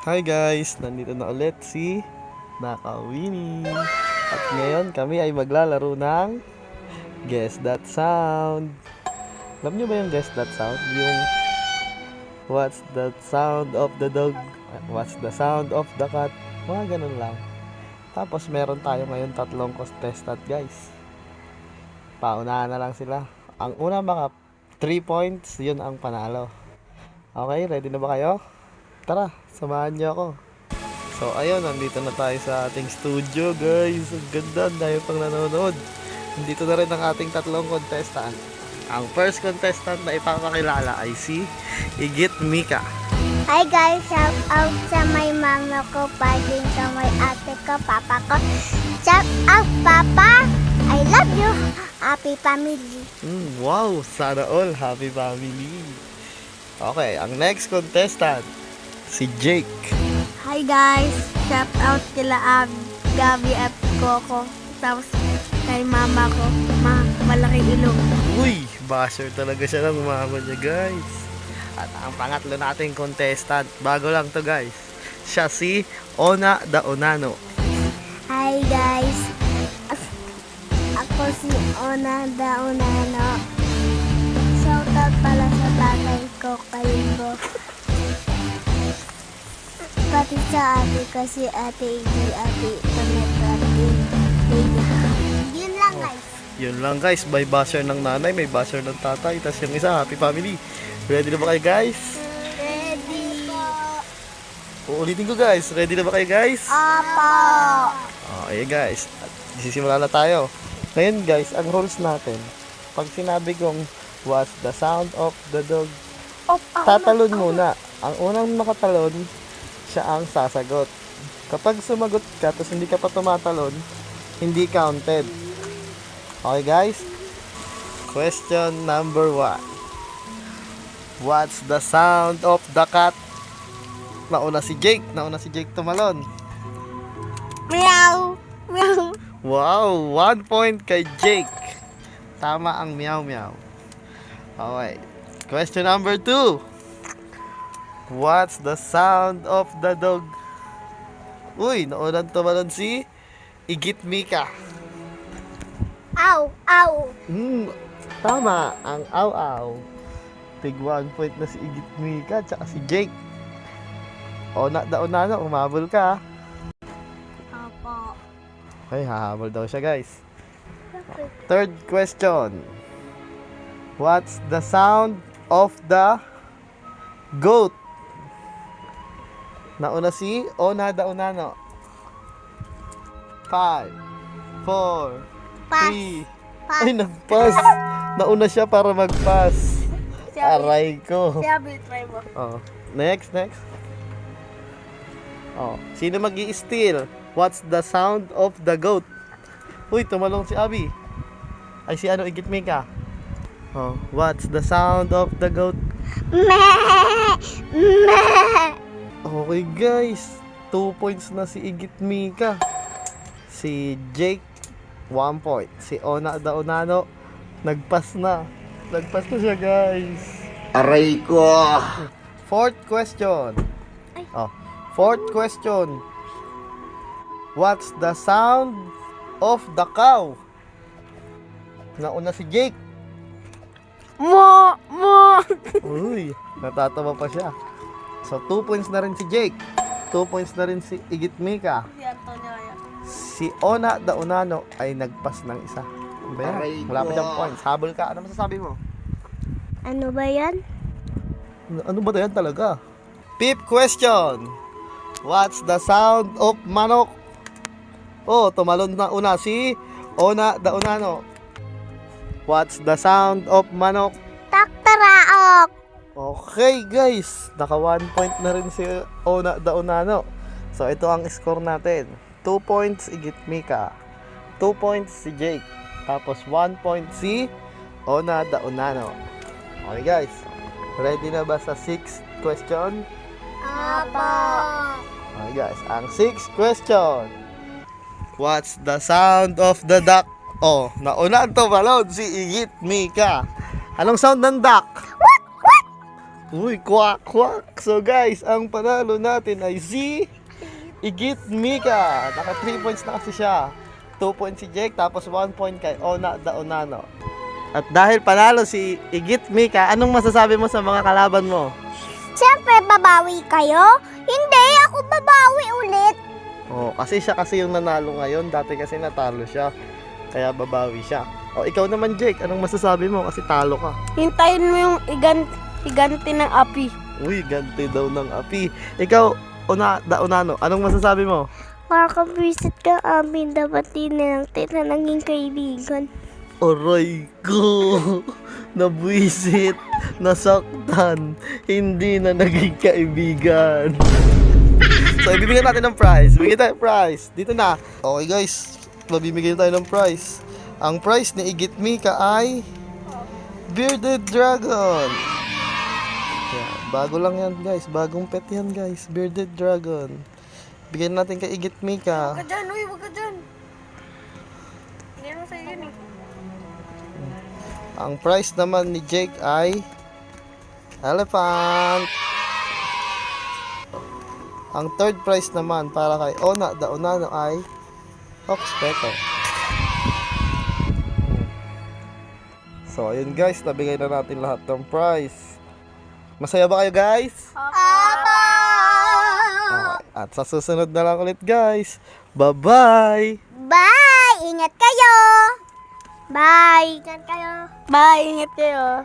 Hi guys! Nandito na ulit si Nakawini. At ngayon kami ay maglalaro ng Guess That Sound. Alam nyo ba yung Guess That Sound? Yung what's the sound of the dog? What's the sound of the cat? Mga ganun lang. Tapos meron tayo ngayon tatlong contestant guys. Paunahan na lang sila. Ang una maka 3 points, yun ang panalo. Okay, ready na ba kayo? Tara, samahan niyo ako. So ayun, nandito na tayo sa ating studio guys. Ang ganda, dahil pang nanonood. Nandito na rin ang ating tatlong contestant. Ang first contestant na ipapakilala ay si Igit Mika. Hi guys, shout out sa may mama ko, pagin sa may ate ko, papa ko. Shout out papa, I love you. Happy family. Wow, sana all happy family. Okay, ang next contestant, si Jake. Hi guys, shout out kila Gabi at Coco. Tapos kay mama ko, malaking ilong. Uy, basher talaga siya ng mama niya guys. At ang pangatlo nating contestant, bago lang to guys, siya si Ona Daonano. Hi guys, ako si Ona Daunano. Shout out pala sa tatay ko, Kalimbo. Pati sa ate ko, si ate Iggy, ate Tonet, ate Lea. Yun lang guys. Yun lang guys, may basher ng nanay, may basher ng tatay, tas yung isa, happy family. Ready na ba kayo guys? Ready po. Uulitin ko guys, ready na ba kayo guys? Apo. Okay guys, at sisimula na tayo. Ngayon guys, ang rules natin, pag sinabi kong what's the sound of the dog, tatalon muna. Ang unang makatalon, siya ang sasagot. Kapag sumagot ka, tapos hindi ka pa tumatalon, hindi counted. Okay guys? Question number 1. What's the sound of the cat? Nauna si Jake tumalon. Meow. Meow. Wow, 1 point kay Jake. Tama ang meow meow. Okay. Question number 2. What's the sound of the dog? Uy, naunang tumalon si Igit Mika. Ow. Ow. Tama ang aw-aw. Tig 1 point na si Igit Mika tsaka si Jake. Ona na, umabol ka. Apo. Okay, hahabol daw siya guys. Third question. What's the sound of the goat? Nauna si Ona Daunano. 5, 4, Pass. 3. Pass. Ay, nag-pass. Nauna siya para mag-pass. Aray ko. Sabi, try mo. Oh. Next. Oh, sino mag-i-steal? What's the sound of the goat? Uy, tumalong si Abby. Ay, si Igit Mika. Oh, what's the sound of the goat? Meh. Meh. Okay guys, 2 points na si Igit Mika. Si Jake, 1 point. Si Ona Daunano, nagpas na siya guys. Aray ko! Fourth question. Fourth question. What's the sound of the cow? Nauna si Jake. Mo. Uy, natatawa pa siya. So 2 points na rin si Jake. 2 points na rin si Igit Mika. Si Ona Daunano ay nagpas ng isa. Ano ba yan? Aray Wala pa ko. siyang points. Habol ka. Ano masasabi mo? Ano ba yan? Ano ba yan talaga? Fifth question. What's the sound of manok? Oh, tumalon na una si Ona Daunano. What's the sound of manok? Taktaraok. Okay guys, naka 1 point na rin si Ona Daunano. So ito ang score natin. 2 points Igit Mika, 2 points si Jake, tapos 1 point si Ona Daunano. Okay guys, ready na ba sa 6th question? Apo. Okay guys, ang 6th question. What's the sound of the duck? Oh, nauna ang tumalon si Igit Mika. Anong sound ng duck? Uy, kwak, kwak. So guys, ang panalo natin ay si Igit Mika. Naka 3 points na kasi siya. 2 points si Jake, tapos 1 point kay Ona the Onano. At dahil panalo si Igit Mika, anong masasabi mo sa mga kalaban mo? Siyempre, babawi kayo? Hindi, ako babawi ulit. Oh, kasi siya kasi yung nanalo ngayon. Dati kasi natalo siya. Kaya babawi siya. O, ikaw naman, Jake. Anong masasabi mo? Kasi talo ka. Hintayin mo yung iganti ng api. Uy, ganti daw ng api. Ikaw, Onano, anong masasabi mo? Makakabisit ka amin, dapat din na lang tita naging kaibigan. Aray ko! Nabwisit, nasaktan, hindi na naging kaibigan. So, ibibigyan natin ng prize. Bigyan tayo ng prize. Dito na. Okay guys, mabibigyan tayo ng prize. Ang prize ni Igit Mika ay Bearded Dragon. Yan, bago lang yan guys. Bagong pet yan guys. Bearded Dragon. Bigyan natin kay Igit Mika. Huwag ka dyan, uy, huwag ka dyan. Hindi naman sa'yo yun eh. Ang price naman ni Jake ay elephant. Ang third prize naman para kay Ona the Onano ay Ox Pecker. So ayun guys, nabigay na natin lahat ng prize. Masaya ba kayo guys? Aba! Okay. At sa susunod na lang ulit guys. Bye-bye! Bye! Ingat kayo! Bye! Ingat kayo! Bye! Ingat kayo!